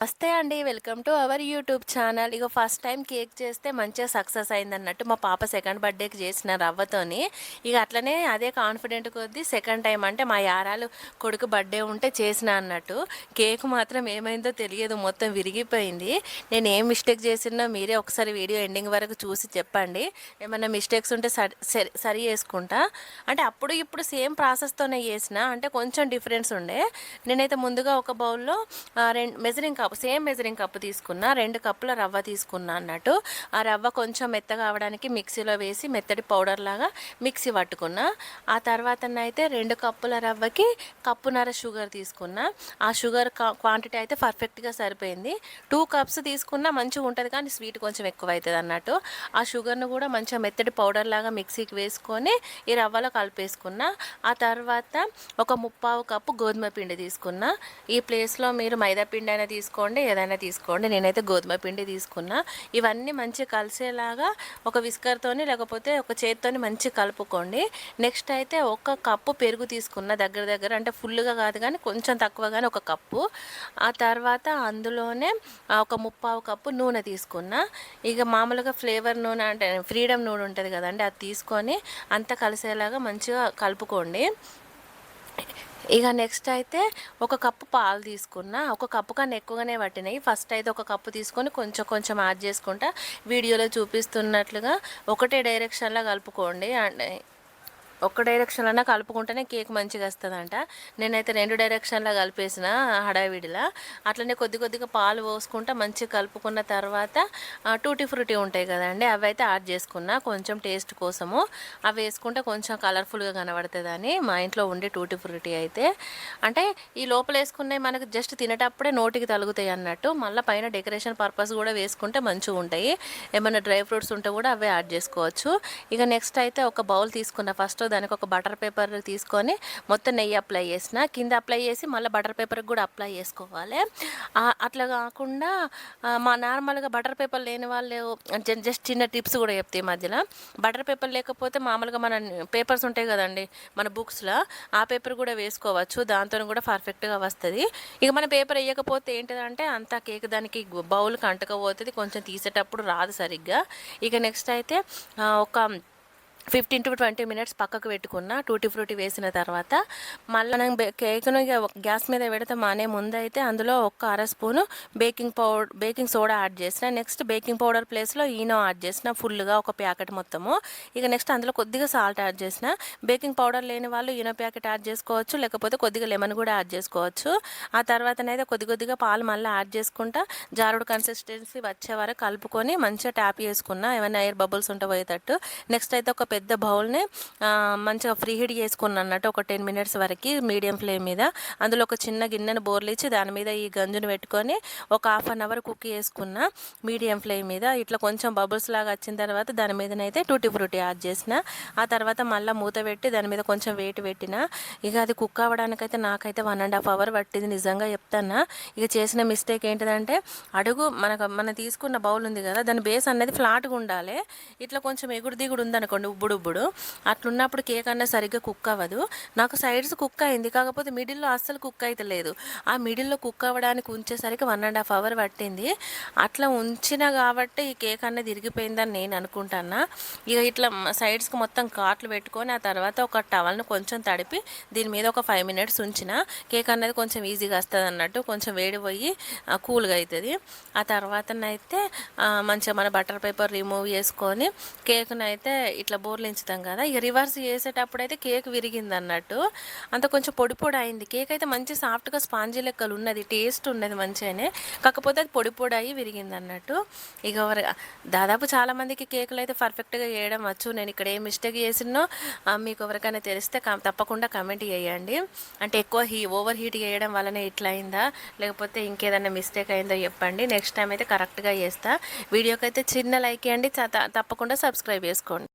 నమస్తే అండి. Welcome to our YouTube channel. Ego first time cake చేస్తే మంచిగా సక్సెస్ అయిందన్నట్టు మా పాప సెకండ్ బర్త్‌డేకి చేసిన రవ్వతోని. ఇగ అట్లనే అదే కాన్ఫిడెంట్ కొద్దీ సెకండ్ టైం అంటే మా యారాలు కొడుకు బర్త్‌డే ఉంటే చేసినా అన్నట్టు. కేక్ మాత్రం ఏమైందో తెలియదు. మొత్తం విరిగిపోయింది. నేను ఏం మిస్టేక్ చేసినో మీరే ఒకసారి వీడియో ఎండింగ్ వరకు చూసి చెప్పండి. ఏమన్నా మిస్టేక్స్ ఉంటే సరి చేసుకుంటా. అంటే అప్పుడు ఇప్పుడు సేమ్ ప్రాసెస్‌తోనే చేసినా. అంటే కొంచెం డిఫరెన్స్ ఉండే. నేనైతే ముందుగా ఒక బౌల్‌లో measuring cup same measuring cup తీసుకున్నా. 2 కప్పుల రవ్వ తీసుకున్నా అన్నట్టు. ఆ రవ్వ కొంచెం మెత్తగా అవ్వడానికి మిక్సీలో వేసి మెత్తటి పౌడర్ లాగా మిక్సీ పట్టుకున్నా. ఆ తర్వాతనైతే 2 కప్పుల రవ్వకి కప్పున్నర షుగర్ తీసుకున్నా. ఆ షుగర్ క్వాంటిటీ అయితే పర్ఫెక్ట్గా సరిపోయింది. 2 కప్స్ తీసుకున్నా మంచిగా ఉంటుంది, కానీ స్వీట్ కొంచెం ఎక్కువ అవుతుంది అన్నట్టు. ఆ షుగర్ను కూడా మంచిగా మెత్తటి పౌడర్ లాగా మిక్సీకి వేసుకొని ఈ రవ్వలో కలిపేసుకున్నా. ఆ తర్వాత ఒక ముప్పావు కప్పు గోధుమ పిండి తీసుకున్నా. ఈ ప్లేస్లో మీరు మైదా పిండి అయినా తీసుకోండి, ఏదైనా తీసుకోండి. నేనైతే గోధుమ పిండి తీసుకున్నా. ఇవన్నీ మంచిగా కలిసేలాగా ఒక విస్కర్తోని లేకపోతే ఒక చేత్తోని మంచిగా కలుపుకోండి. నెక్స్ట్ అయితే ఒక కప్పు పెరుగు తీసుకున్న, దగ్గర దగ్గర అంటే ఫుల్గా కాదు కానీ కొంచెం తక్కువ కానీ ఒక కప్పు. ఆ తర్వాత అందులోనే ఒక ముప్పావు కప్పు నూనె తీసుకున్నా. ఇక మామూలుగా ఫ్లేవర్ నూనె అంటే ఫ్రీడమ్ నూనె ఉంటుంది కదండి, అది తీసుకొని అంతా కలిసేలాగా మంచిగా కలుపుకోండి. ఇక నెక్స్ట్ అయితే ఒక కప్పు పాలు తీసుకున్నా. ఒక కప్పు కన్నా ఎక్కువగానే పట్టినాయి. ఫస్ట్ అయితే ఒక కప్పు తీసుకొని కొంచెం కొంచెం యాడ్ చేసుకుంటా వీడియోలో చూపిస్తున్నట్లుగా ఒకటే డైరెక్షన్లో కలుపుకోండి. ఒక్క డైరెక్షన్లోనే కలుపుకుంటేనే కేక్ మంచిగా వస్తుందంట. నేనైతే 2 డైరెక్షన్లో కలిపేసిన హడావిడిలా. అట్లనే కొద్ది కొద్దిగా పాలు పోసుకుంటా మంచిగా కలుపుకున్న తర్వాత టూటీ ఫ్రూటీ ఉంటాయి కదండి, అవి అయితే యాడ్ చేసుకున్నా కొంచెం టేస్ట్ కోసము. అవి వేసుకుంటే కొంచెం కలర్ఫుల్గా కనబడుతుందని మా ఇంట్లో ఉండే టూటీ ఫ్రూటీ అయితే. అంటే ఈ లోపల వేసుకున్నాయి మనకు జస్ట్ తినేటప్పుడే నోటికి తలుగుతాయి అన్నట్టు. మళ్ళీ పైన డెకరేషన్ పర్పస్ కూడా వేసుకుంటే మంచిగా ఉంటాయి. ఏమైనా డ్రై ఫ్రూట్స్ ఉంటే కూడా అవే యాడ్ చేసుకోవచ్చు. ఇక నెక్స్ట్ అయితే ఒక బౌల్ తీసుకున్న. ఫస్ట్ దానికి ఒక బటర్ పేపర్ తీసుకొని మొత్తం నెయ్యి అప్లై చేసిన, కింద అప్లై చేసి మళ్ళీ బటర్ పేపర్కి కూడా అప్లై చేసుకోవాలి. అట్లా కాకుండా మా నార్మల్గా బటర్ పేపర్ లేని వాళ్ళు జస్ట్ చిన్న టిప్స్ కూడా చెప్తాయి మధ్యలో. బటర్ పేపర్ లేకపోతే మామూలుగా మన పేపర్స్ ఉంటాయి కదండి మన బుక్స్లో, ఆ పేపర్ కూడా వేసుకోవచ్చు. దాంతో కూడా పర్ఫెక్ట్గా వస్తుంది. ఇక మన పేపర్ వేయకపోతే ఏంటిదంటే అంతా కేక్ దానికి బౌల్కి అంటకపోతుంది, కొంచెం తీసేటప్పుడు రాదు సరిగ్గా. ఇక నెక్స్ట్ అయితే ఒక 15 to 20 మినిట్స్ పక్కకు పెట్టుకున్న. టూటీ ఫ్రూటీ వేసిన తర్వాత మళ్ళీ మనం కేక్ను ఇక గ్యాస్ మీద పెడితే మానే ముందు అయితే అందులో ఒక అర స్పూను బేకింగ్ సోడా యాడ్ చేసిన. నెక్స్ట్ బేకింగ్ పౌడర్ ప్లేస్లో ఈనో యాడ్ చేసిన ఫుల్గా ఒక ప్యాకెట్ మొత్తము. ఇక నెక్స్ట్ అందులో కొద్దిగా సాల్ట్ యాడ్ చేసిన. బేకింగ్ పౌడర్ లేని వాళ్ళు ఈనో ప్యాకెట్ యాడ్ చేసుకోవచ్చు, లేకపోతే కొద్దిగా లెమన్ కూడా యాడ్ చేసుకోవచ్చు. ఆ తర్వాతనైతే కొద్దిగా పాలు మళ్ళీ యాడ్ చేసుకుంటా జారుడు కన్సిస్టెన్సీ వచ్చే వరకు కలుపుకొని మంచిగా ట్యాప్ చేసుకున్నా, ఏమైనా ఎయిర్ బబుల్స్ ఉంటే పోయేటట్టు. నెక్స్ట్ అయితే ఒక పెద్ద బౌల్ని మంచిగా ఫ్రీ హీట్ చేసుకున్నాను అన్నట్టు ఒక 10 మినిట్స్ వరకు మీడియం ఫ్లేమ్ మీద. అందులో ఒక చిన్న గిన్నెను బోర్లిచ్చి దాని మీద ఈ గంజును పెట్టుకొని ఒక ½ అన్ అవర్ కుక్ చేసుకున్న మీడియం ఫ్లేమ్ మీద. ఇట్లా కొంచెం బబుల్స్ లాగా వచ్చిన తర్వాత దాని మీదనైతే టూటీ ఫ్రూటీ యాడ్ చేసిన. ఆ తర్వాత మళ్ళీ మూత పెట్టి దాని మీద కొంచెం వెయిట్ పెట్టిన. ఇక అది కుక్ అవ్వడానికైతే నాకైతే 1.5 అవర్ పట్టింది, నిజంగా చెప్తాను. ఇక చేసిన మిస్టేక్ ఏంటిదంటే అడుగు మనం తీసుకున్న బౌల్ ఉంది కదా, దాని బేస్ అనేది ఫ్లాట్గా ఉండాలి. ఇట్లా కొంచెం ఎగుడు దిగుడు ఉందనుకోండి, ఉబ్బుడు అట్లున్నప్పుడు కేక్ అన్నది సరిగ్గా కుక్ అవ్వదు. నాకు సైడ్స్ కుక్ అయింది, కాకపోతే మిడిల్లో అస్సలు కుక్ అయితే లేదు. ఆ మిడిల్లో కుక్ అవ్వడానికి ఉంచేసరికి 1.5 అవర్ పట్టింది. అట్లా ఉంచిన కాబట్టి ఈ కేక్ అనేది ఇరిగిపోయిందని నేను అనుకుంటున్నా. ఇక ఇట్లా సైడ్స్కి మొత్తం కాట్లు పెట్టుకొని ఆ తర్వాత ఒక టవల్ను కొంచెం తడిపి దీని మీద ఒక 5 మినిట్స్ ఉంచిన కేక్ అనేది కొంచెం ఈజీగా వస్తుంది అన్నట్టు. కొంచెం వేడి పోయి కూల్గా అవుతుంది. ఆ తర్వాతనైతే మంచిగా మన బటర్ పేపర్ రిమూవ్ చేసుకొని కేక్ను అయితే ఇట్లా బోర్లించుతాం కదా, ఇక రివర్స్ చేసేటప్పుడు అయితే కేక్ విరిగింది అన్నట్టు. అంత కొంచెం పొడి పొడి అయింది. కేక్ అయితే మంచి సాఫ్ట్గా స్పాంజీ లెక్కలు ఉన్నది, టేస్ట్ ఉన్నది మంచిగానే, కాకపోతే అది పొడి పొడి అయ్యి విరిగింది అన్నట్టు. ఇక దాదాపు చాలామందికి కేకులు అయితే పర్ఫెక్ట్గా చేయడం వచ్చు. నేను ఇక్కడ ఏ మిస్టేక్ చేసినో మీకు ఎవరికైనా తెలిస్తే తప్పకుండా కమెంట్ చేయండి. అంటే ఎక్కువ ఓవర్ హీట్ చేయడం వల్లనే ఇట్లా అయిందా, లేకపోతే ఇంకేదైనా మిస్టేక్ అయిందో చెప్పండి. నెక్స్ట్ టైం అయితే కరెక్ట్గా చేస్తా. వీడియోకి అయితే చిన్న లైక్ ఇవ్వండి, తప్పకుండా సబ్స్క్రైబ్ చేసుకోండి.